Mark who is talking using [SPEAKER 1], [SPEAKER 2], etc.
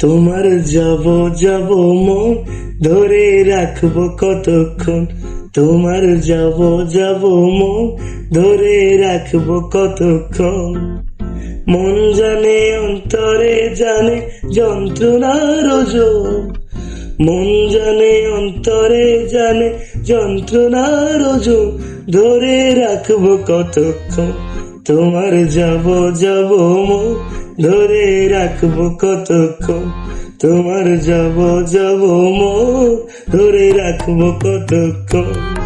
[SPEAKER 1] তোমার যাব যাব মন ধরে রাখবো কতক্ষণ, তোমার যাব যাব মন ধরে রাখবো কতক্ষণ। মন জানে অন্তরে জানে যন্ত্রণার ওজন, মন জানে অন্তরে জানে যন্ত্রণার ওজন, ধরে রাখবো কতক্ষণ। তোমার যাব যাব মন ধরে রাখবো কতক্ষণ, তোমার যাব যাব মন ধরে রাখবো কতক্ষণ।